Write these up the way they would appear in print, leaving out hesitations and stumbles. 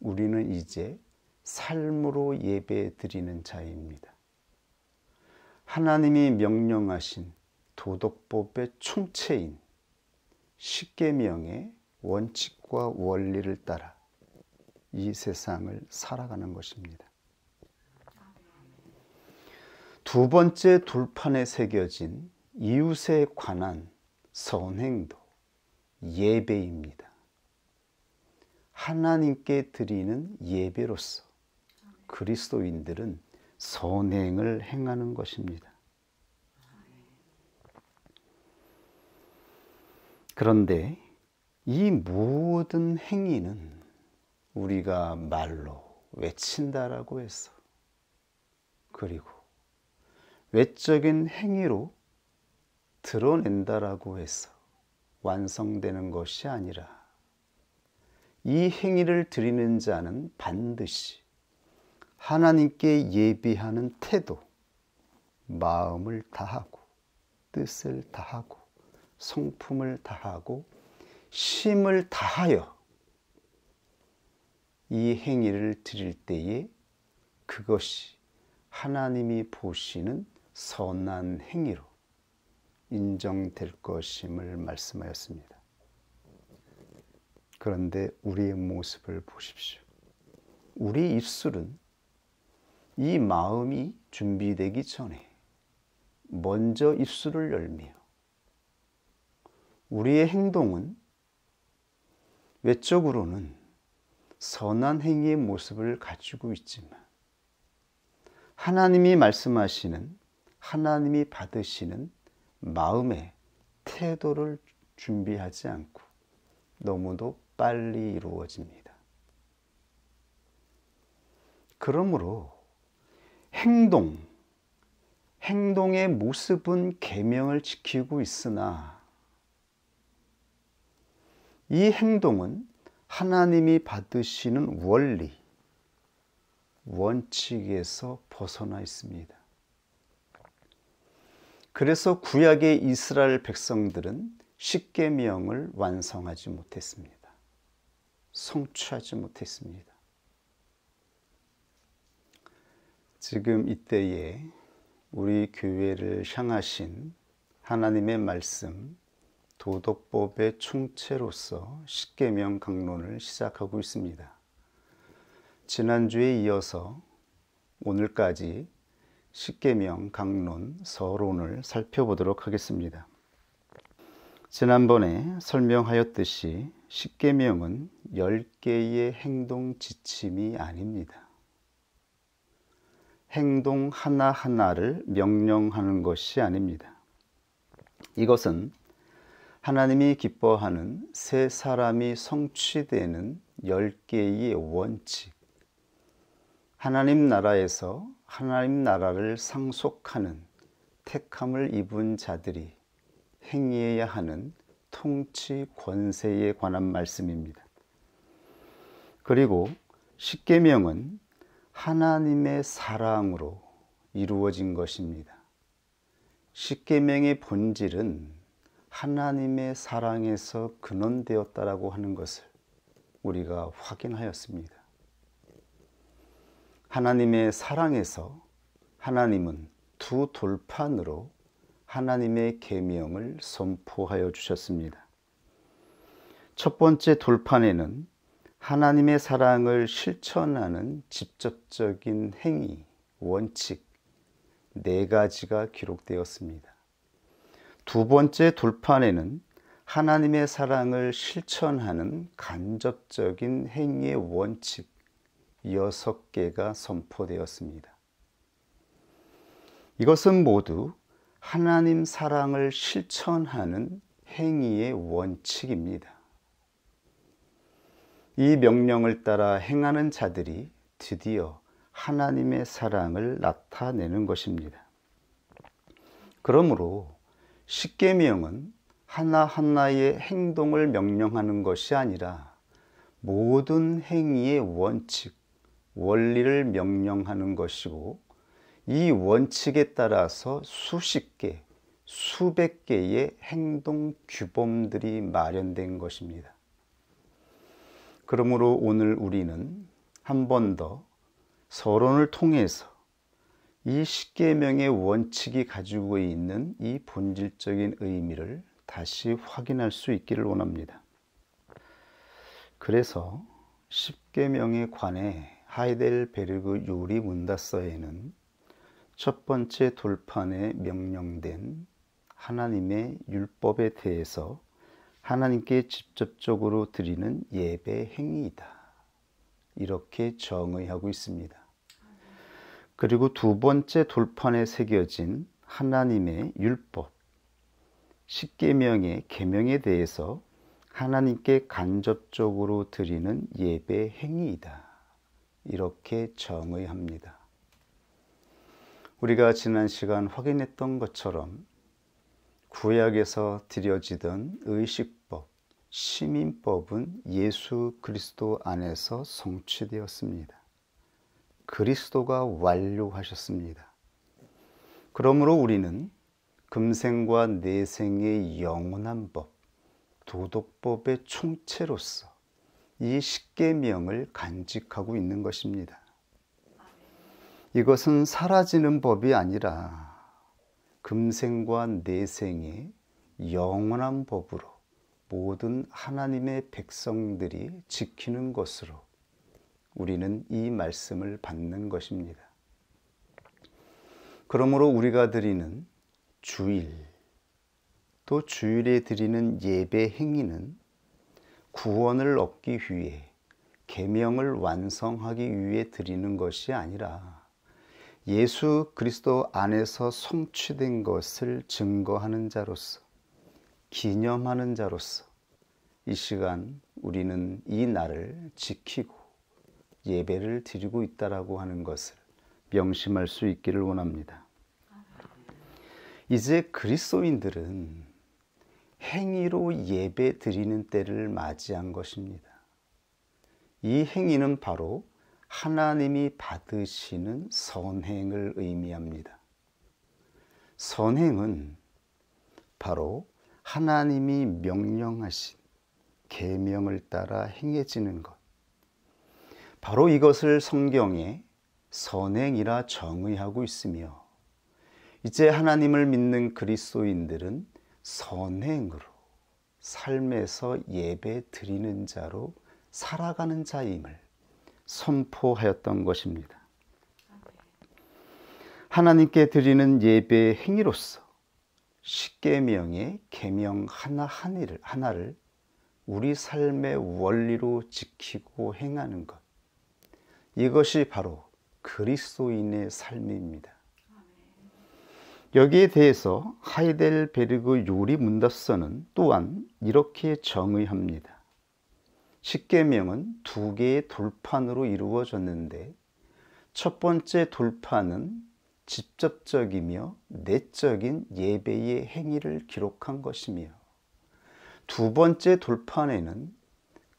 우리는 이제 삶으로 예배 드리는 자입니다. 하나님이 명령하신 도덕법의 총체인 십계명의 원칙과 원리를 따라 이 세상을 살아가는 것입니다. 두 번째 돌판에 새겨진 이웃에 관한 선행도 예배입니다. 하나님께 드리는 예배로서 그리스도인들은 선행을 행하는 것입니다. 그런데 이 모든 행위는 우리가 말로 외친다라고 해서, 그리고 외적인 행위로 드러낸다라고 해서 완성되는 것이 아니라, 이 행위를 드리는 자는 반드시 하나님께 예배하는 태도, 마음을 다하고 뜻을 다하고 성품을 다하고 심을 다하여 이 행위를 드릴 때에 그것이 하나님이 보시는 선한 행위로 인정될 것임을 말씀하였습니다. 그런데 우리의 모습을 보십시오. 우리 입술은 이 마음이 준비되기 전에 먼저 입술을 열며, 우리의 행동은 외적으로는 선한 행위의 모습을 가지고 있지만 하나님이 말씀하시는, 하나님이 받으시는 마음의 태도를 준비하지 않고 너무도 빨리 이루어집니다. 그러므로 행동의 모습은 계명을 지키고 있으나 이 행동은 하나님이 받으시는 원리, 원칙에서 벗어나 있습니다. 그래서 구약의 이스라엘 백성들은 십계명을 완성하지 못했습니다. 성취하지 못했습니다. 지금 이때에 우리 교회를 향하신 하나님의 말씀, 도덕법의 총체로서 십계명 강론을 시작하고 있습니다. 지난주에 이어서 오늘까지 십계명 강론 서론을 살펴보도록 하겠습니다. 지난번에 설명하였듯이 십계명은 10개의 행동 지침이 아닙니다. 행동 하나하나를 명령하는 것이 아닙니다. 이것은 하나님이 기뻐하는 새 사람이 성취되는 10개의 원칙, 하나님 나라에서 하나님 나라를 상속하는 택함을 입은 자들이 행해야 하는 통치 권세에 관한 말씀입니다. 그리고 십계명은 하나님의 사랑으로 이루어진 것입니다. 십계명의 본질은 하나님의 사랑에서 근원되었다라고 하는 것을 우리가 확인하였습니다. 하나님의 사랑에서 하나님은 두 돌판으로 하나님의 계명을 선포하여 주셨습니다. 첫 번째 돌판에는 하나님의 사랑을 실천하는 직접적인 행위, 원칙 4가지가 기록되었습니다. 두 번째 돌판에는 하나님의 사랑을 실천하는 간접적인 행위의 원칙 6개가 선포되었습니다. 이것은 모두 하나님 사랑을 실천하는 행위의 원칙입니다. 이 명령을 따라 행하는 자들이 드디어 하나님의 사랑을 나타내는 것입니다. 그러므로 십계명은 하나하나의 행동을 명령하는 것이 아니라 모든 행위의 원칙, 원리를 명령하는 것이고, 이 원칙에 따라서 수십 개, 수백 개의 행동 규범들이 마련된 것입니다. 그러므로 오늘 우리는 한 번 더 서론을 통해서 이 십계명의 원칙이 가지고 있는 이 본질적인 의미를 다시 확인할 수 있기를 원합니다. 그래서 십계명에 관해 하이델베르그 요리 문다서에는 첫 번째 돌판에 명령된 하나님의 율법에 대해서 하나님께 직접적으로 드리는 예배 행위이다, 이렇게 정의하고 있습니다. 그리고 두 번째 돌판에 새겨진 하나님의 율법, 십계명의 계명에 대해서 하나님께 간접적으로 드리는 예배 행위이다, 이렇게 정의합니다. 우리가 지난 시간 확인했던 것처럼 구약에서 드려지던 의식법, 시민법은 예수 그리스도 안에서 성취되었습니다. 그리스도가 완료하셨습니다. 그러므로 우리는 금생과 내생의 영원한 법, 도덕법의 총체로서 이 십계명을 간직하고 있는 것입니다. 이것은 사라지는 법이 아니라 금생과 내생의 영원한 법으로 모든 하나님의 백성들이 지키는 것으로 우리는 이 말씀을 받는 것입니다. 그러므로 우리가 드리는 주일, 또 주일에 드리는 예배 행위는 구원을 얻기 위해, 계명을 완성하기 위해 드리는 것이 아니라 예수 그리스도 안에서 성취된 것을 증거하는 자로서, 기념하는 자로서 이 시간 우리는 이 날을 지키고 예배를 드리고 있다라고 하는 것을 명심할 수 있기를 원합니다. 이제 그리스도인들은 행위로 예배 드리는 때를 맞이한 것입니다. 이 행위는 바로 하나님이 받으시는 선행을 의미합니다. 선행은 바로 하나님이 명령하신 계명을 따라 행해지는 것, 바로 이것을 성경에 선행이라 정의하고 있으며, 이제 하나님을 믿는 그리스도인들은 선행으로 삶에서 예배 드리는 자로 살아가는 자임을 선포하였던 것입니다. 하나님께 드리는 예배 행위로서 십계명의 계명 하나를 우리 삶의 원리로 지키고 행하는 것, 이것이 바로 그리스도인의 삶입니다. 여기에 대해서 하이델베르그 요리 문답서는 또한 이렇게 정의합니다. 십계명은 두 개의 돌판으로 이루어졌는데, 첫 번째 돌판은 직접적이며 내적인 예배의 행위를 기록한 것이며, 두 번째 돌판에는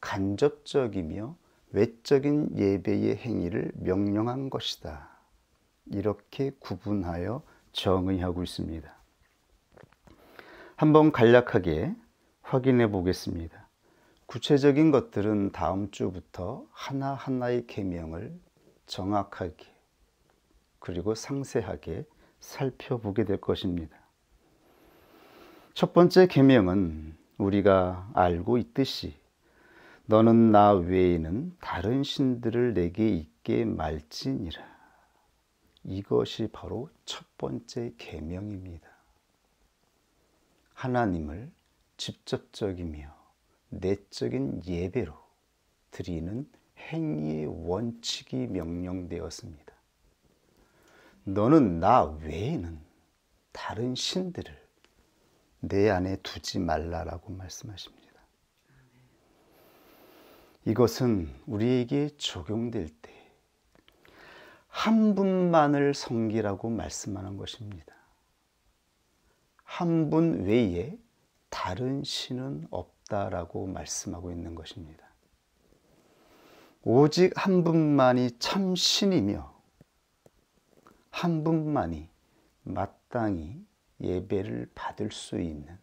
간접적이며 외적인 예배의 행위를 명령한 것이다, 이렇게 구분하여 정의하고 있습니다. 한번 간략하게 확인해 보겠습니다. 구체적인 것들은 다음 주부터 하나하나의 계명을 정확하게 그리고 상세하게 살펴보게 될 것입니다. 첫 번째 계명은 우리가 알고 있듯이 너는 나 외에는 다른 신들을 내게 있게 말지니라. 이것이 바로 첫 번째 계명입니다. 하나님을 직접적이며 내적인 예배로 드리는 행위의 원칙이 명령되었습니다. 너는 나 외에는 다른 신들을 내 안에 두지 말라라고 말씀하십니다. 이것은 우리에게 적용될 때 한 분만을 섬기라고 말씀하는 것입니다. 한 분 외에 다른 신은 없다라고 말씀하고 있는 것입니다. 오직 한 분만이 참 신이며 한 분만이 마땅히 예배를 받을 수 있는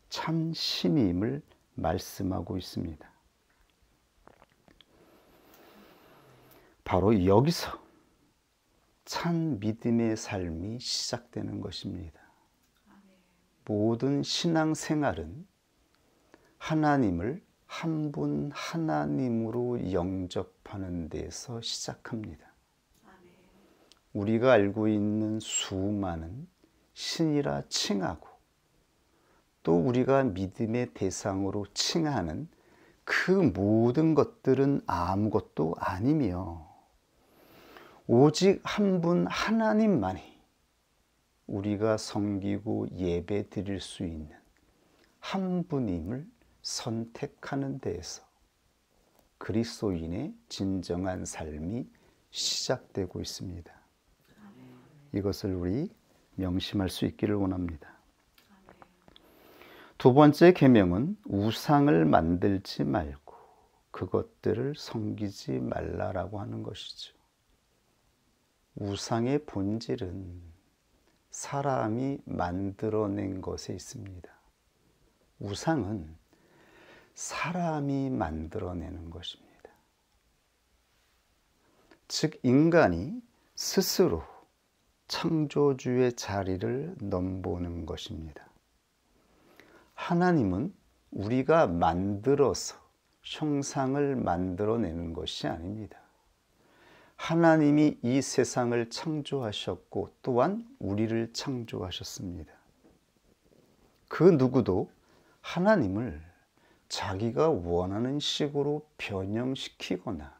참 신임을 말씀하고 있습니다. 바로 여기서 참 믿음의 삶이 시작되는 것입니다. 모든 신앙생활은 하나님을 한 분 하나님으로 영접하는 데서 시작합니다. 우리가 알고 있는 수많은 신이라 칭하고 또 우리가 믿음의 대상으로 칭하는 그 모든 것들은 아무것도 아니며 오직 한 분 하나님만이 우리가 섬기고 예배 드릴 수 있는 한 분임을 선택하는 데에서 그리스도인의 진정한 삶이 시작되고 있습니다. 이것을 우리 명심할 수 있기를 원합니다. 두 번째 계명은 우상을 만들지 말고 그것들을 섬기지 말라라고 하는 것이죠. 우상의 본질은 사람이 만들어낸 것에 있습니다. 우상은 사람이 만들어내는 것입니다. 즉 인간이 스스로 창조주의 자리를 넘보는 것입니다. 하나님은 우리가 만들어서 형상을 만들어내는 것이 아닙니다. 하나님이 이 세상을 창조하셨고 또한 우리를 창조하셨습니다. 그 누구도 하나님을 자기가 원하는 식으로 변형시키거나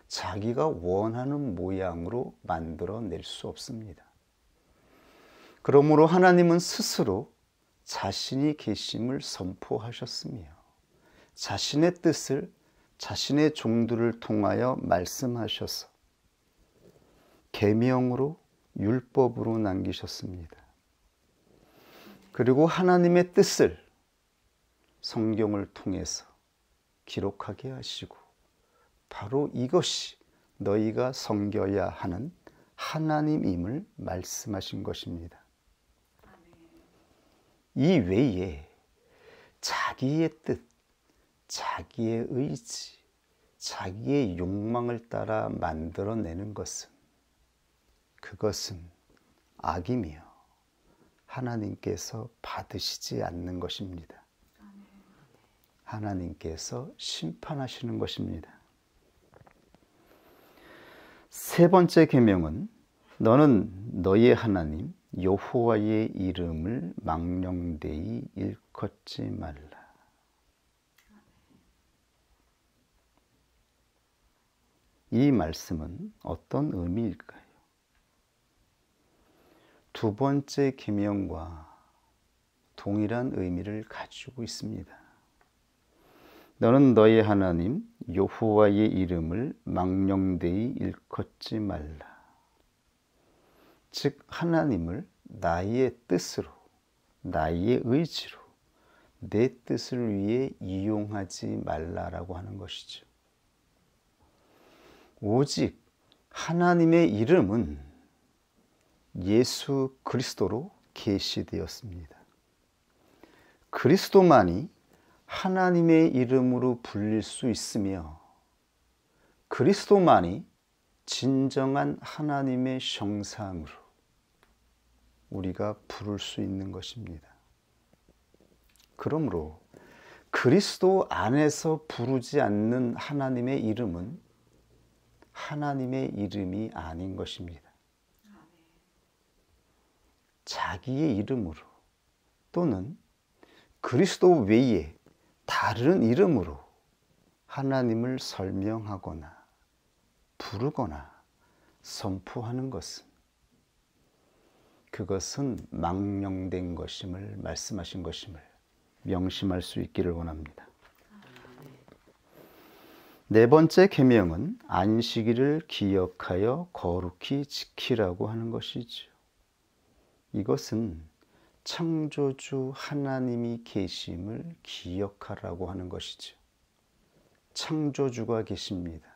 자기가 원하는 모양으로 만들어낼 수 없습니다. 그러므로 하나님은 스스로 자신이 계심을 선포하셨으며 자신의 뜻을 자신의 종들을 통하여 말씀하셔서 계명으로 율법으로 남기셨습니다. 그리고 하나님의 뜻을 성경을 통해서 기록하게 하시고 바로 이것이 너희가 섬겨야 하는 하나님임을 말씀하신 것입니다. 이 외에 자기의 뜻, 자기의 의지, 자기의 욕망을 따라 만들어내는 것은 그것은 악이며 하나님께서 받으시지 않는 것입니다. 하나님께서 심판하시는 것입니다. 세 번째 계명은 너는 너의 하나님 여호와의 이름을 망령되이 일컫지 말라. 이 말씀은 어떤 의미일까요? 두 번째 계명과 동일한 의미를 가지고 있습니다. 너는 너의 하나님 여호와의 이름을 망령되이 일컫지 말라. 즉 하나님을 나의 뜻으로, 나의 의지로, 내 뜻을 위해 이용하지 말라라고 하는 것이죠. 오직 하나님의 이름은 예수 그리스도로 계시되었습니다. 그리스도만이 하나님의 이름으로 불릴 수 있으며 그리스도만이 진정한 하나님의 형상으로 우리가 부를 수 있는 것입니다. 그러므로 그리스도 안에서 부르지 않는 하나님의 이름은 하나님의 이름이 아닌 것입니다. 자기의 이름으로 또는 그리스도 외에 다른 이름으로 하나님을 설명하거나 부르거나 선포하는 것은 그것은 망령된 것임을 말씀하신 것임을 명심할 수 있기를 원합니다. 네 번째 계명은 안식일을 기억하여 거룩히 지키라고 하는 것이죠. 이것은 창조주 하나님이 계심을 기억하라고 하는 것이죠. 창조주가 계십니다.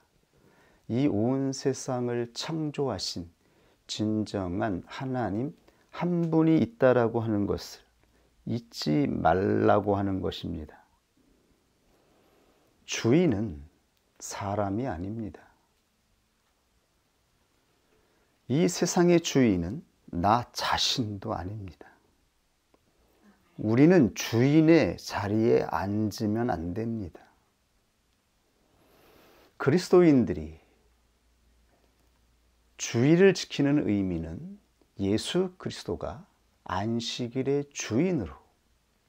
이 온 세상을 창조하신 진정한 하나님 한 분이 있다라고 하는 것을 잊지 말라고 하는 것입니다. 주인은 사람이 아닙니다. 이 세상의 주인은 나 자신도 아닙니다. 우리는 주인의 자리에 앉으면 안 됩니다. 그리스도인들이 주의를 지키는 의미는 예수 그리스도가 안식일의 주인으로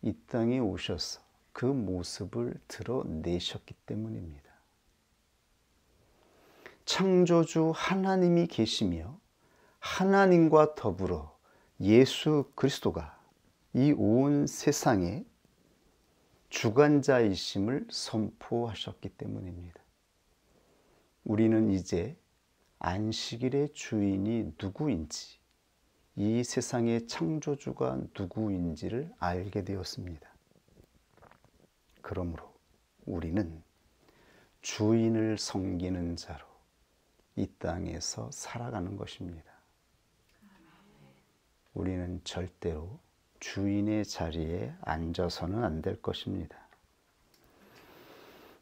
이 땅에 오셔서 그 모습을 드러내셨기 때문입니다. 창조주 하나님이 계시며 하나님과 더불어 예수 그리스도가 이 온 세상의 주관자이심을 선포하셨기 때문입니다. 우리는 이제 안식일의 주인이 누구인지, 이 세상의 창조주가 누구인지를 알게 되었습니다. 그러므로 우리는 주인을 섬기는 자로 이 땅에서 살아가는 것입니다. 우리는 절대로 주인의 자리에 앉아서는 안 될 것입니다.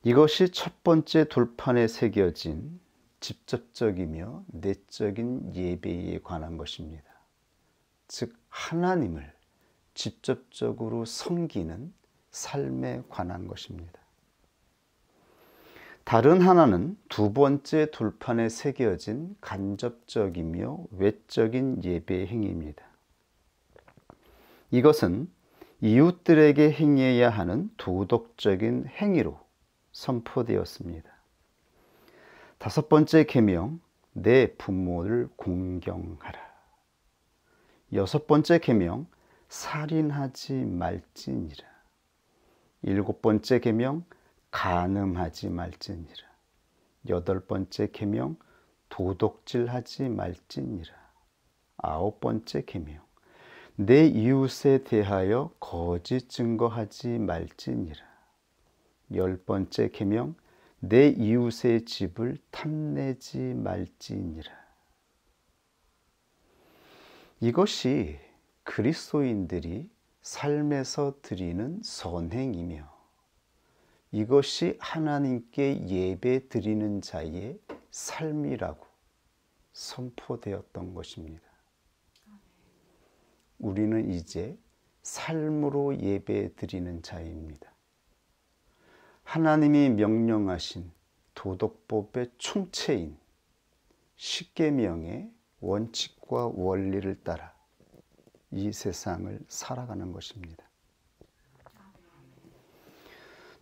이것이 첫 번째 돌판에 새겨진 직접적이며 내적인 예배에 관한 것입니다. 즉 하나님을 직접적으로 섬기는 삶에 관한 것입니다. 다른 하나는 두 번째 돌판에 새겨진 간접적이며 외적인 예배 행위입니다. 이것은 이웃들에게 행해야 하는 도덕적인 행위로 선포되었습니다. 다섯 번째 계명, 내 부모를 공경하라. 여섯 번째 계명, 살인하지 말지니라. 일곱 번째 계명, 간음하지 말지니라. 여덟 번째 계명, 도둑질하지 말지니라. 아홉 번째 계명, 내 이웃에 대하여 거짓 증거하지 말지니라. 열 번째 계명, 내 이웃의 집을 탐내지 말지니라. 이것이 그리스도인들이 삶에서 드리는 선행이며 이것이 하나님께 예배 드리는 자의 삶이라고 선포되었던 것입니다. 우리는 이제 삶으로 예배 드리는 자입니다. 하나님이 명령하신 도덕법의 총체인 십계명의 원칙과 원리를 따라 이 세상을 살아가는 것입니다.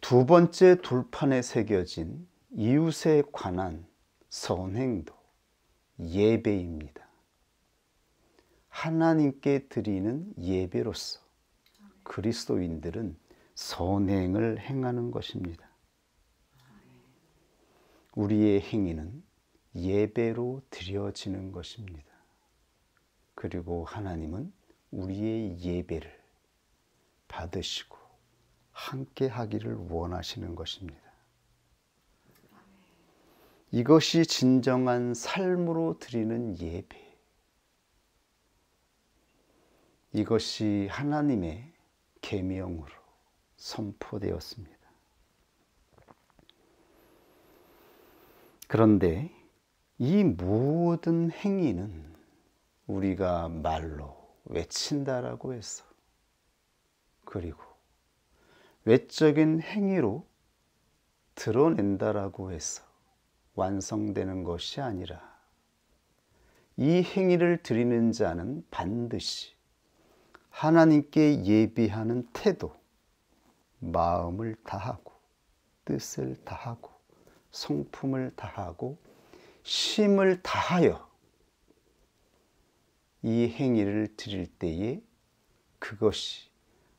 두 번째 돌판에 새겨진 이웃에 관한 선행도 예배입니다. 하나님께 드리는 예배로서 그리스도인들은 선행을 행하는 것입니다. 우리의 행위는 예배로 드려지는 것입니다. 그리고 하나님은 우리의 예배를 받으시고 함께 하기를 원하시는 것입니다. 이것이 진정한 삶으로 드리는 예배. 이것이 하나님의 계명으로 선포되었습니다. 그런데 이 모든 행위는 우리가 말로 외친다라고 해서 그리고 외적인 행위로 드러낸다라고 해서 완성되는 것이 아니라 이 행위를 드리는 자는 반드시 하나님께 예비하는 태도, 마음을 다하고 뜻을 다하고 성품을 다하고 심을 다하여 이 행위를 드릴 때에 그것이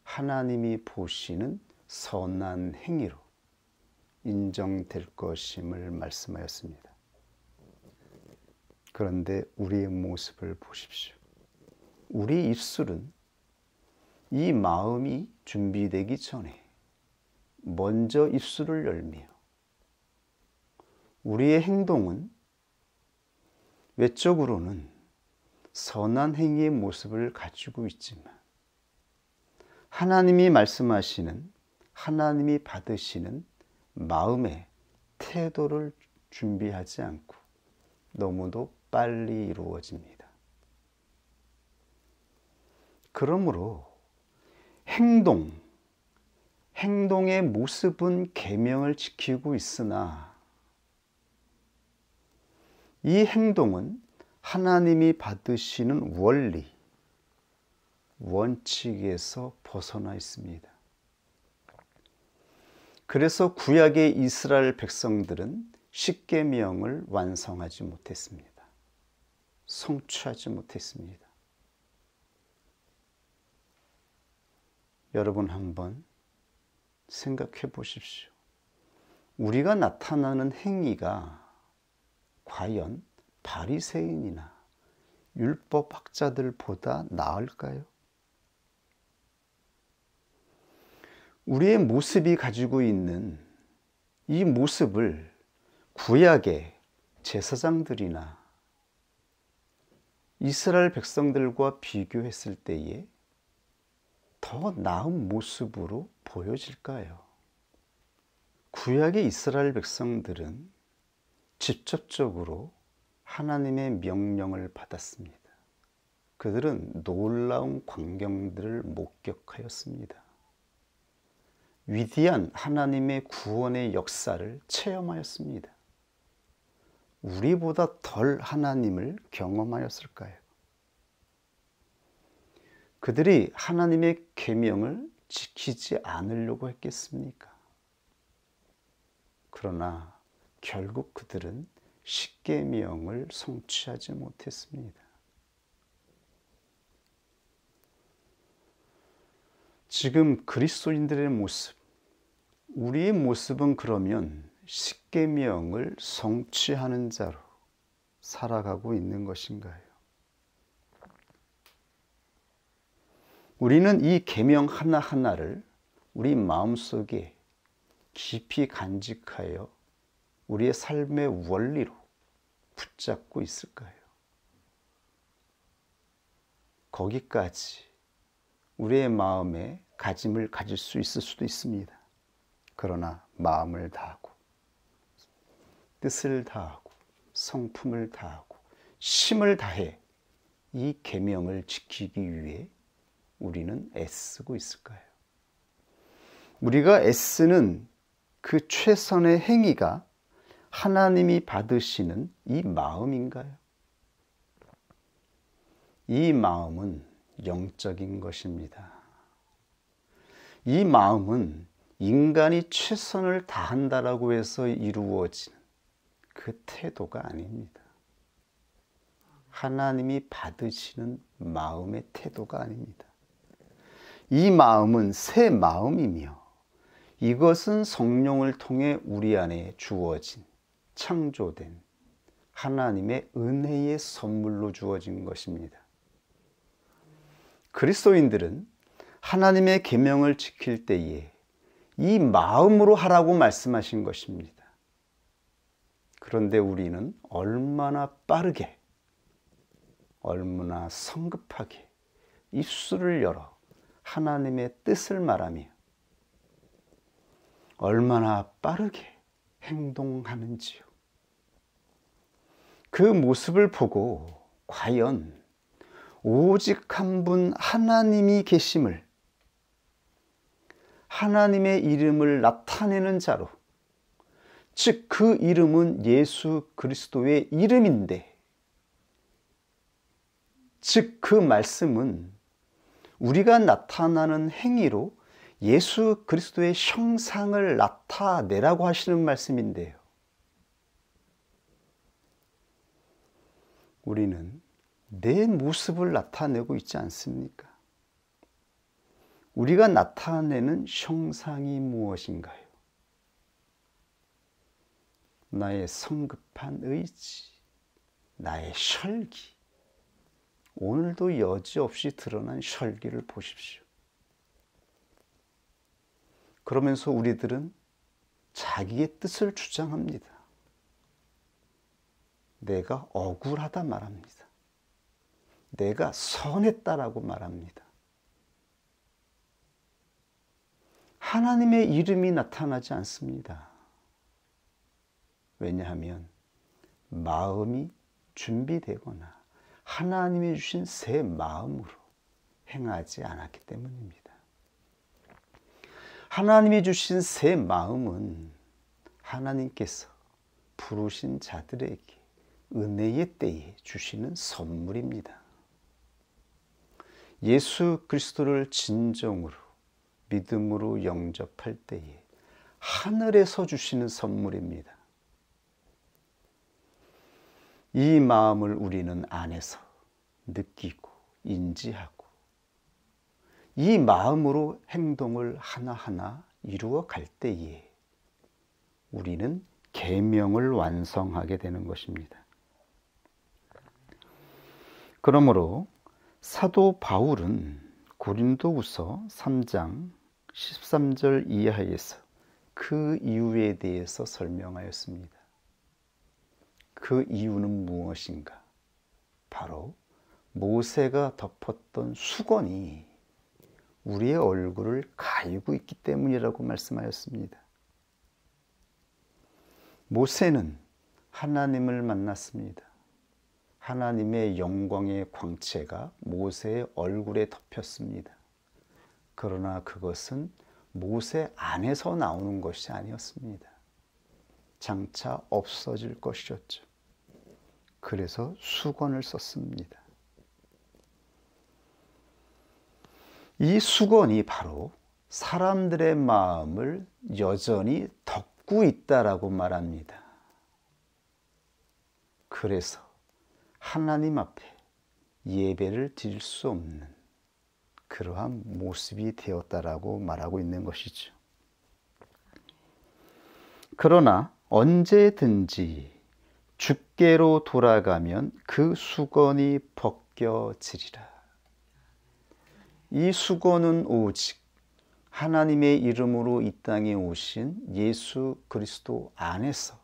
하나님이 보시는 선한 행위로 인정될 것임을 말씀하였습니다. 그런데 우리의 모습을 보십시오. 우리 입술은 이 마음이 준비되기 전에 먼저 입술을 열며 우리의 행동은 외적으로는 선한 행위의 모습을 가지고 있지만 하나님이 말씀하시는, 하나님이 받으시는 마음의 태도를 준비하지 않고 너무도 빨리 이루어집니다. 그러므로 행동의 모습은 계명을 지키고 있으나 이 행동은 하나님이 받으시는 원리, 원칙에서 벗어나 있습니다. 그래서 구약의 이스라엘 백성들은 십계명을 완성하지 못했습니다. 성취하지 못했습니다. 여러분 한번 생각해 보십시오. 우리가 나타나는 행위가 과연 바리새인이나 율법학자들보다 나을까요? 우리의 모습이 가지고 있는 이 모습을 구약의 제사장들이나 이스라엘 백성들과 비교했을 때에 더 나은 모습으로 보여질까요? 구약의 이스라엘 백성들은 직접적으로 하나님의 명령을 받았습니다. 그들은 놀라운 광경들을 목격하였습니다. 위대한 하나님의 구원의 역사를 체험하였습니다. 우리보다 덜 하나님을 경험하였을까요? 그들이 하나님의 계명을 지키지 않으려고 했겠습니까? 그러나 결국 그들은 십계명을 성취하지 못했습니다. 지금 그리스도인들의 모습, 우리의 모습은 그러면 십계명을 성취하는 자로 살아가고 있는 것인가요? 우리는 이 계명 하나하나를 우리 마음속에 깊이 간직하여 우리의 삶의 원리로 붙잡고 있을까요? 거기까지 우리의 마음에 가짐을 가질 수 있을 수도 있습니다. 그러나 마음을 다하고 뜻을 다하고 성품을 다하고 심을 다해 이 계명을 지키기 위해 우리는 애쓰고 있을까요? 우리가 애쓰는 그 최선의 행위가 하나님이 받으시는 이 마음인가요? 이 마음은 영적인 것입니다. 이 마음은 인간이 최선을 다한다라고 해서 이루어지는 그 태도가 아닙니다. 하나님이 받으시는 마음의 태도가 아닙니다. 이 마음은 새 마음이며 이것은 성령을 통해 우리 안에 주어진 창조된 하나님의 은혜의 선물로 주어진 것입니다. 그리스도인들은 하나님의 계명을 지킬 때에 이 마음으로 하라고 말씀하신 것입니다. 그런데 우리는 얼마나 빠르게, 얼마나 성급하게 입술을 열어 하나님의 뜻을 말하며 얼마나 빠르게 행동하는지요. 그 모습을 보고 과연 오직 한 분 하나님이 계심을, 하나님의 이름을 나타내는 자로, 즉 그 이름은 예수 그리스도의 이름인데, 즉 그 말씀은 우리가 나타나는 행위로 예수 그리스도의 형상을 나타내라고 하시는 말씀인데요. 우리는 내 모습을 나타내고 있지 않습니까? 우리가 나타내는 형상이 무엇인가요? 나의 성급한 의지, 나의 혈기, 오늘도 여지없이 드러난 혈기를 보십시오. 그러면서 우리들은 자기의 뜻을 주장합니다. 내가 억울하다 말합니다. 내가 선했다라고 말합니다. 하나님의 이름이 나타나지 않습니다. 왜냐하면 마음이 준비되거나 하나님이 주신 새 마음으로 행하지 않았기 때문입니다. 하나님이 주신 새 마음은 하나님께서 부르신 자들에게 은혜의 때에 주시는 선물입니다. 예수 그리스도를 진정으로 믿음으로 영접할 때에 하늘에서 주시는 선물입니다. 이 마음을 우리는 안에서 느끼고 인지하고 이 마음으로 행동을 하나하나 이루어 갈 때에 우리는 계명을 완성하게 되는 것입니다. 그러므로 사도 바울은 고린도후서 3장 13절 이하에서 그 이유에 대해서 설명하였습니다. 그 이유는 무엇인가? 바로 모세가 덮었던 수건이 우리의 얼굴을 가리고 있기 때문이라고 말씀하였습니다. 모세는 하나님을 만났습니다. 하나님의 영광의 광채가 모세의 얼굴에 덮였습니다. 그러나 그것은 모세 안에서 나오는 것이 아니었습니다. 장차 없어질 것이었죠. 그래서 수건을 썼습니다. 이 수건이 바로 사람들의 마음을 여전히 덮고 있다라고 말합니다. 그래서 하나님 앞에 예배를 드릴 수 없는 그러한 모습이 되었다라고 말하고 있는 것이죠. 그러나 언제든지 주께로 돌아가면 그 수건이 벗겨지리라. 이 수건은 오직 하나님의 이름으로 이 땅에 오신 예수 그리스도 안에서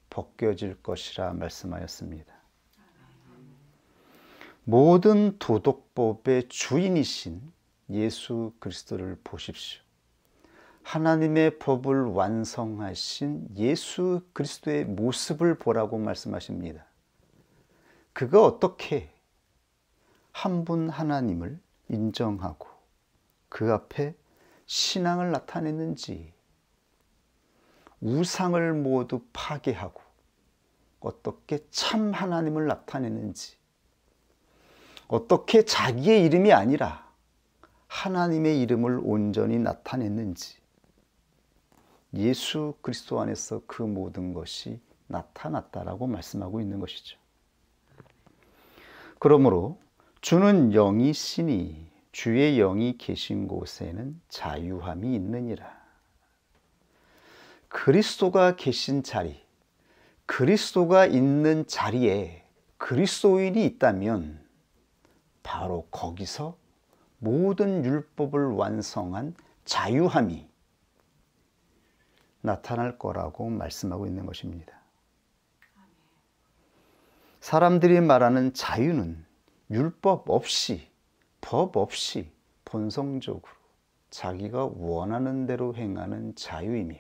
벗겨질 것이라 말씀하였습니다. 모든 도덕법의 주인이신 예수 그리스도를 보십시오. 하나님의 법을 완성하신 예수 그리스도의 모습을 보라고 말씀하십니다. 그가 어떻게 한 분 하나님을 인정하고 그 앞에 신앙을 나타냈는지, 우상을 모두 파괴하고 어떻게 참 하나님을 나타냈는지, 어떻게 자기의 이름이 아니라 하나님의 이름을 온전히 나타냈는지, 예수 그리스도 안에서 그 모든 것이 나타났다라고 말씀하고 있는 것이죠. 그러므로 주는 영이시니 주의 영이 계신 곳에는 자유함이 있느니라. 그리스도가 계신 자리, 그리스도가 있는 자리에 그리스도인이 있다면 바로 거기서 모든 율법을 완성한 자유함이 나타날 거라고 말씀하고 있는 것입니다. 사람들이 말하는 자유는 율법 없이, 법 없이 본성적으로 자기가 원하는 대로 행하는 자유이며,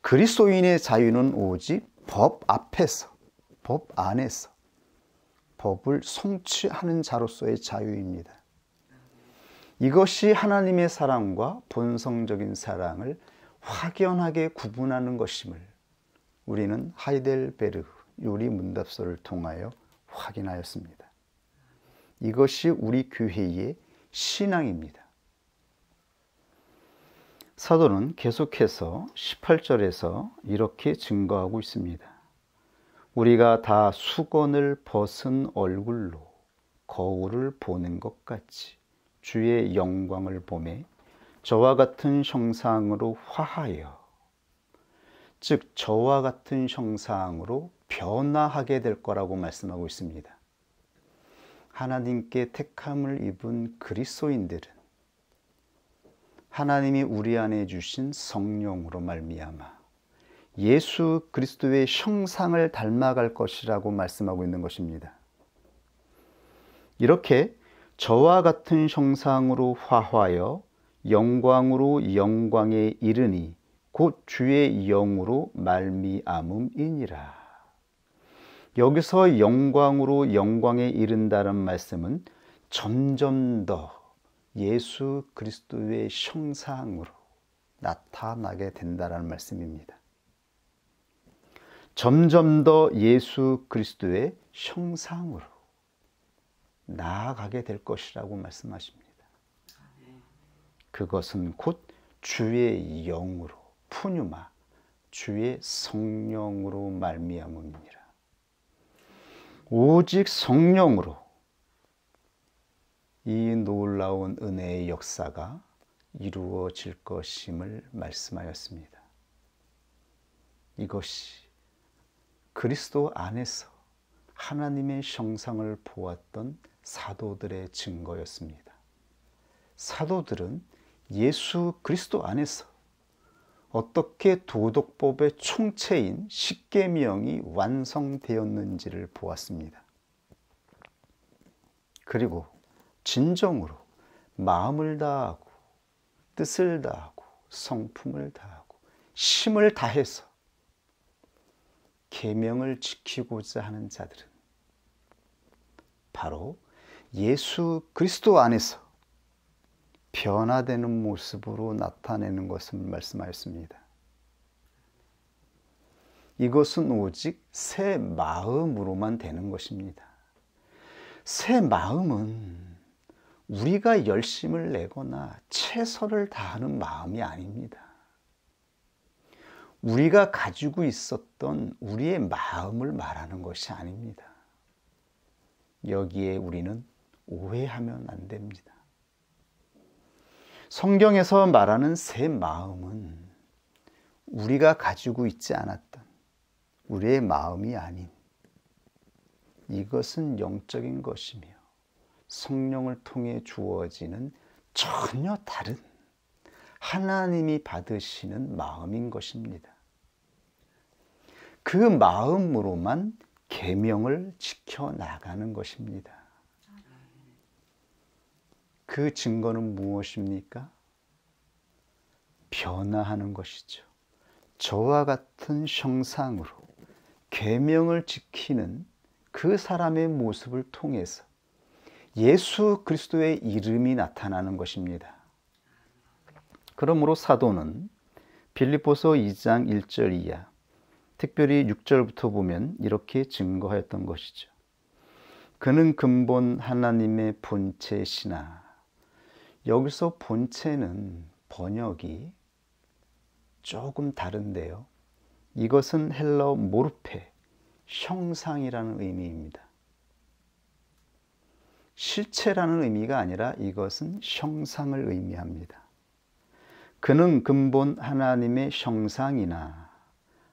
그리스도인의 자유는 오직 법 앞에서, 법 안에서 법을 성취하는 자로서의 자유입니다. 이것이 하나님의 사랑과 본성적인 사랑을 확연하게 구분하는 것임을 우리는 하이델베르그 요리문답서를 통하여 확인하였습니다. 이것이 우리 교회의 신앙입니다. 사도는 계속해서 18절에서 이렇게 증거하고 있습니다. 우리가 다 수건을 벗은 얼굴로 거울을 보는 것 같이 주의 영광을 보매 저와 같은 형상으로 화하여, 즉 저와 같은 형상으로 변화하게 될 거라고 말씀하고 있습니다. 하나님께 택함을 입은 그리스도인들은 하나님이 우리 안에 주신 성령으로 말미암아 예수 그리스도의 형상을 닮아갈 것이라고 말씀하고 있는 것입니다. 이렇게 저와 같은 형상으로 화하여 영광으로 영광에 이르니 곧 주의 영으로 말미암음이니라. 여기서 영광으로 영광에 이른다는 말씀은 점점 더 예수 그리스도의 형상으로 나타나게 된다는 말씀입니다. 점점 더 예수 그리스도의 형상으로 나아가게 될 것이라고 말씀하십니다. 그것은 곧 주의 영으로 푸뉴마, 주의 성령으로 말미암음이니라. 오직 성령으로 이 놀라운 은혜의 역사가 이루어질 것임을 말씀하였습니다. 이것이 그리스도 안에서 하나님의 형상을 보았던 사도들의 증거였습니다. 사도들은 예수 그리스도 안에서 어떻게 도덕법의 총체인 십계명이 완성되었는지를 보았습니다. 그리고 진정으로 마음을 다하고 뜻을 다하고 성품을 다하고 힘을 다해서 계명을 지키고자 하는 자들은 바로 예수 그리스도 안에서 변화되는 모습으로 나타내는 것을 말씀하였습니다. 이것은 오직 새 마음으로만 되는 것입니다. 새 마음은 우리가 열심을 내거나 최선을 다하는 마음이 아닙니다. 우리가 가지고 있었던 우리의 마음을 말하는 것이 아닙니다. 여기에 우리는 오해하면 안 됩니다. 성경에서 말하는 새 마음은 우리가 가지고 있지 않았던 우리의 마음이 아닌 이것은 영적인 것이며 성령을 통해 주어지는 전혀 다른 하나님이 받으시는 마음인 것입니다. 그 마음으로만 계명을 지켜나가는 것입니다. 그 증거는 무엇입니까? 변화하는 것이죠. 저와 같은 형상으로 계명을 지키는 그 사람의 모습을 통해서 예수 그리스도의 이름이 나타나는 것입니다. 그러므로 사도는 빌립보서 2장 1절 이하, 특별히 6절부터 보면 이렇게 증거하였던 것이죠. 그는 근본 하나님의 본체시나. 여기서 본체는 번역이 조금 다른데요. 이것은 헬라어 모르페, 형상이라는 의미입니다. 실체라는 의미가 아니라 이것은 형상을 의미합니다. 그는 근본 하나님의 형상이나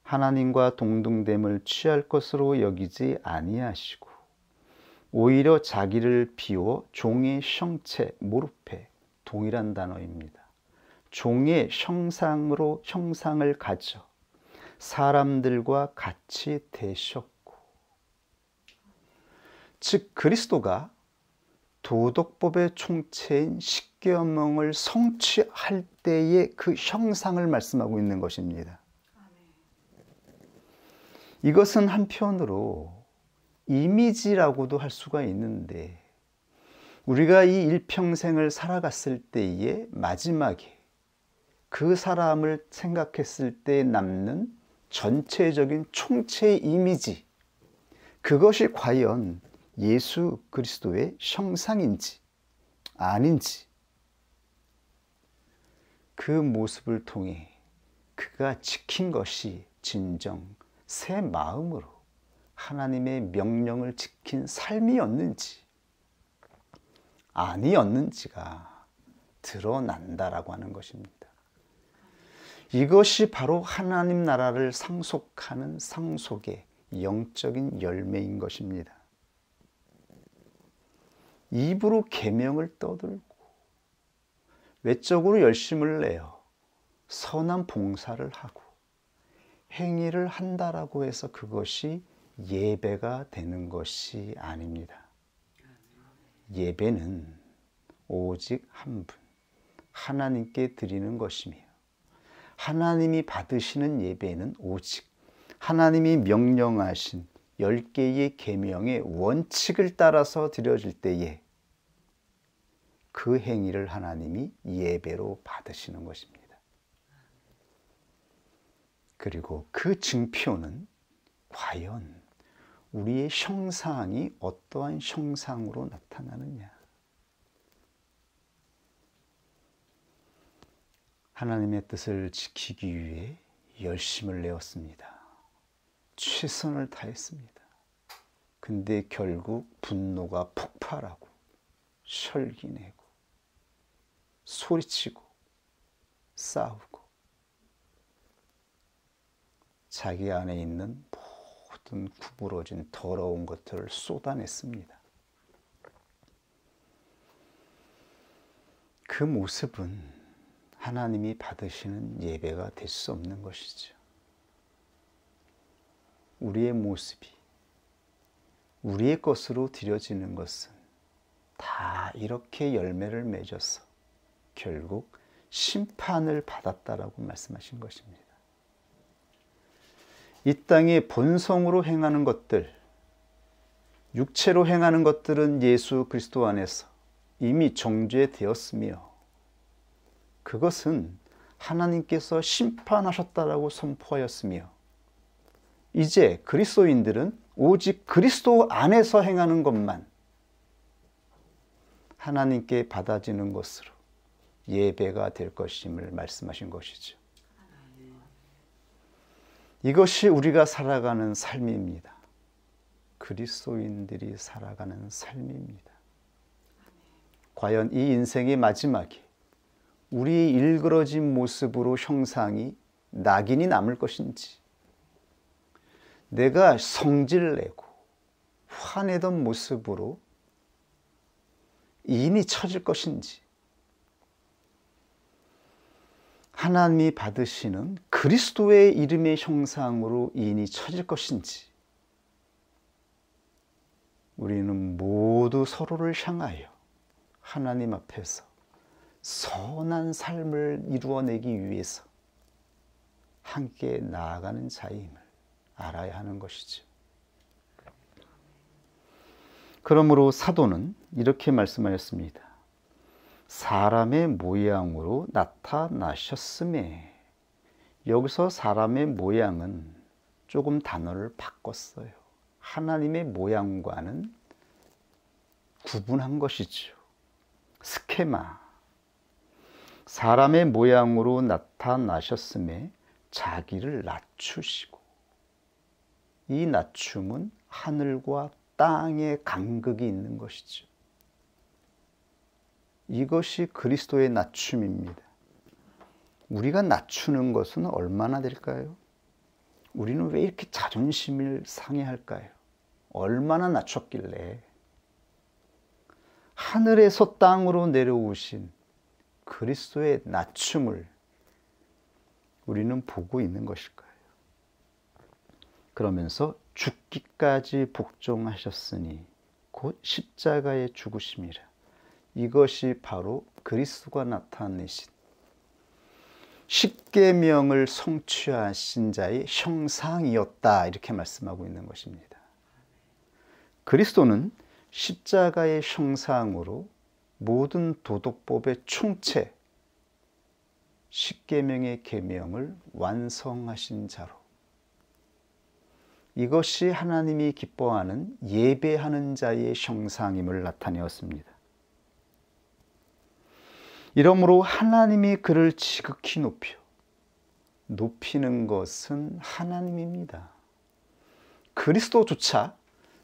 하나님과 동등됨을 취할 것으로 여기지 아니하시고 오히려 자기를 비워 종의 형체, 모르페, 동일한 단어입니다. 종의 형상으로 형상을 가져 사람들과 같이 되셨고, 즉 그리스도가 도덕법의 총체인 십계명을 성취할 때의 그 형상을 말씀하고 있는 것입니다. 이것은 한편으로 이미지라고도 할 수가 있는데 우리가 이 일평생을 살아갔을 때의 마지막에 그 사람을 생각했을 때 남는 전체적인 총체의 이미지, 그것이 과연 예수 그리스도의 형상인지 아닌지, 그 모습을 통해 그가 지킨 것이 진정 새 마음으로 하나님의 명령을 지킨 삶이었는지 아니었는지가 드러난다라고 하는 것입니다. 이것이 바로 하나님 나라를 상속하는 상속의 영적인 열매인 것입니다. 입으로 계명을 떠들고 외적으로 열심을 내어 선한 봉사를 하고 행위를 한다라고 해서 그것이 예배가 되는 것이 아닙니다. 예배는 오직 한 분, 하나님께 드리는 것이며 하나님이 받으시는 예배는 오직 하나님이 명령하신 10개의 계명의 원칙을 따라서 드려질 때에 그 행위를 하나님이 예배로 받으시는 것입니다. 그리고 그 증표는 과연 우리의 형상이 어떠한 형상으로 나타나느냐. 하나님의 뜻을 지키기 위해 열심을 내었습니다. 최선을 다했습니다. 근데 결국 분노가 폭발하고 혈기내고 소리치고 싸우고 자기 안에 있는 모든 구부러진 더러운 것들을 쏟아냈습니다. 그 모습은 하나님이 받으시는 예배가 될 수 없는 것이죠. 우리의 모습이 우리의 것으로 드려지는 것은 다 이렇게 열매를 맺어서 결국 심판을 받았다라고 말씀하신 것입니다. 이 땅에 본성으로 행하는 것들, 육체로 행하는 것들은 예수 그리스도 안에서 이미 정죄되었으며 그것은 하나님께서 심판하셨다라고 선포하였으며 이제 그리스도인들은 오직 그리스도 안에서 행하는 것만 하나님께 받아지는 것으로 예배가 될 것임을 말씀하신 것이죠. 이것이 우리가 살아가는 삶입니다. 그리스도인들이 살아가는 삶입니다. 과연 이 인생의 마지막에 우리의 일그러진 모습으로 형상이 낙인이 남을 것인지, 내가 성질 내고 화내던 모습으로 인이 쳐질 것인지, 하나님이 받으시는 그리스도의 이름의 형상으로 인이 쳐질 것인지, 우리는 모두 서로를 향하여 하나님 앞에서 선한 삶을 이루어내기 위해서 함께 나아가는 자임을 알아야 하는 것이죠. 그러므로 사도는 이렇게 말씀하였습니다. 사람의 모양으로 나타나셨음에, 여기서 사람의 모양은 조금 단어를 바꿨어요. 하나님의 모양과는 구분한 것이죠. 스케마, 사람의 모양으로 나타나셨음에 자기를 낮추시고, 이 낮춤은 하늘과 땅의 간극이 있는 것이죠. 이것이 그리스도의 낮춤입니다. 우리가 낮추는 것은 얼마나 될까요? 우리는 왜 이렇게 자존심을 상해할까요? 얼마나 낮췄길래? 하늘에서 땅으로 내려오신 그리스도의 낮춤을 우리는 보고 있는 것일까요? 그러면서 죽기까지 복종하셨으니 곧 십자가에 죽으심이라. 이것이 바로 그리스도가 나타내신 십계명을 성취하신 자의 형상이었다, 이렇게 말씀하고 있는 것입니다. 그리스도는 십자가의 형상으로 모든 도덕법의 총체, 십계명의 계명을 완성하신 자로, 이것이 하나님이 기뻐하는 예배하는 자의 형상임을 나타내었습니다. 이러므로 하나님이 그를 지극히 높이는 것은 하나님입니다. 그리스도조차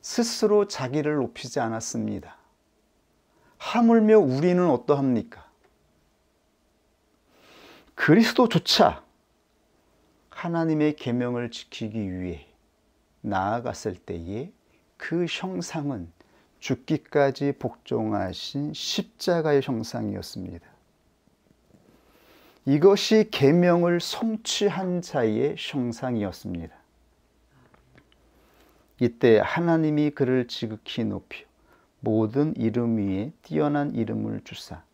스스로 자기를 높이지 않았습니다. 하물며 우리는 어떠합니까? 그리스도조차 하나님의 계명을 지키기 위해 나아갔을 때에 그 형상은 죽기까지 복종하신 십자가의 형상이었습니다. 이것이 계명을 성취한 자의 형상이었습니다. 이때 하나님이 그를 지극히 높여 모든 이름 위에 뛰어난 이름을 주사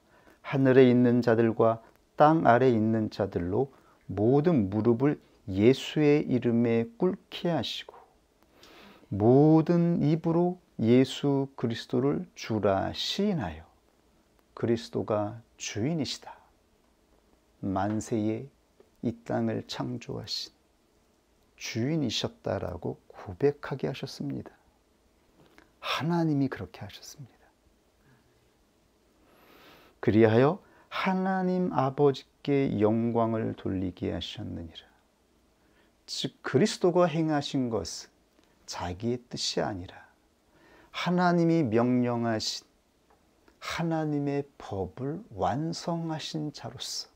하늘에 있는 자들과 땅 아래에 있는 자들로 모든 무릎을 예수의 이름에 꿇게 하시고 모든 입으로 예수 그리스도를 주라 시인하여 그리스도가 주인이시다. 만세에 이 땅을 창조하신 주인이셨다라고 고백하게 하셨습니다. 하나님이 그렇게 하셨습니다. 그리하여 하나님 아버지께 영광을 돌리게 하셨느니라. 즉 그리스도가 행하신 것은 자기의 뜻이 아니라 하나님이 명령하신 하나님의 법을 완성하신 자로서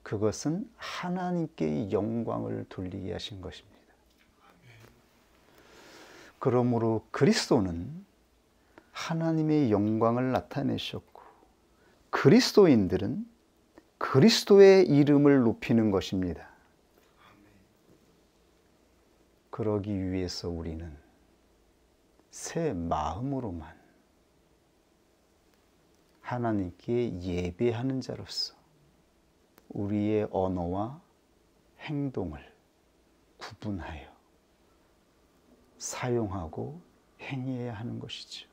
그것은 하나님께 영광을 돌리게 하신 것입니다. 그러므로 그리스도는 하나님의 영광을 나타내셨고 그리스도인들은 그리스도의 이름을 높이는 것입니다. 그러기 위해서 우리는 새 마음으로만 하나님께 예배하는 자로서 우리의 언어와 행동을 구분하여 사용하고 행해야 하는 것이죠.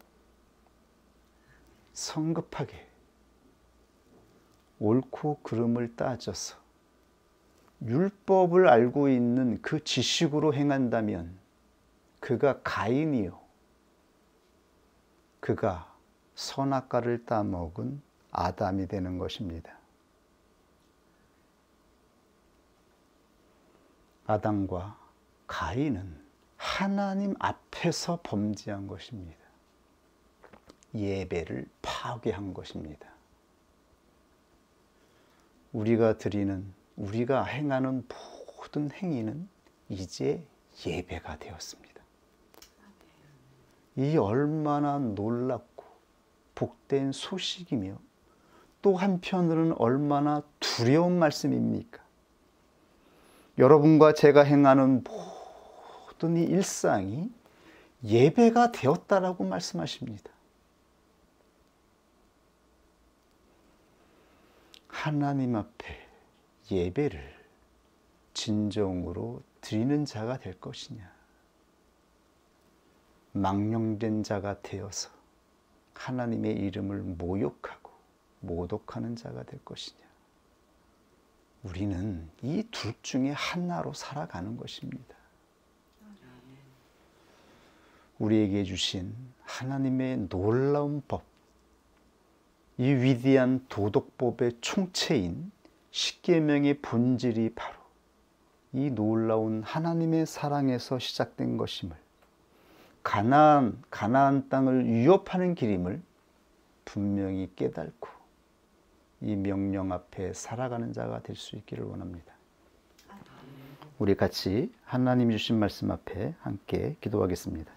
성급하게 옳고 그름을 따져서 율법을 알고 있는 그 지식으로 행한다면 그가 가인이요, 그가 선악과를 따먹은 아담이 되는 것입니다. 아담과 가인은 하나님 앞에서 범죄한 것입니다. 예배를 파괴한 것입니다. 우리가 행하는 모든 행위는 이제 예배가 되었습니다. 이 얼마나 놀랍고 복된 소식이며 또 한편으로는 얼마나 두려운 말씀입니까? 여러분과 제가 행하는 모든 이 일상이 예배가 되었다라고 말씀하십니다. 하나님 앞에 예배를 진정으로 드리는 자가 될 것이냐, 망령된 자가 되어서 하나님의 이름을 모욕하고 모독하는 자가 될 것이냐. 우리는 이 둘 중에 하나로 살아가는 것입니다. 우리에게 주신 하나님의 놀라운 법, 이 위대한 도덕법의 총체인 십계명의 본질이 바로 이 놀라운 하나님의 사랑에서 시작된 것임을, 가나안 땅을 위협하는 길임을 분명히 깨닫고 이 명령 앞에 살아가는 자가 될 수 있기를 원합니다. 우리 같이 하나님이 주신 말씀 앞에 함께 기도하겠습니다.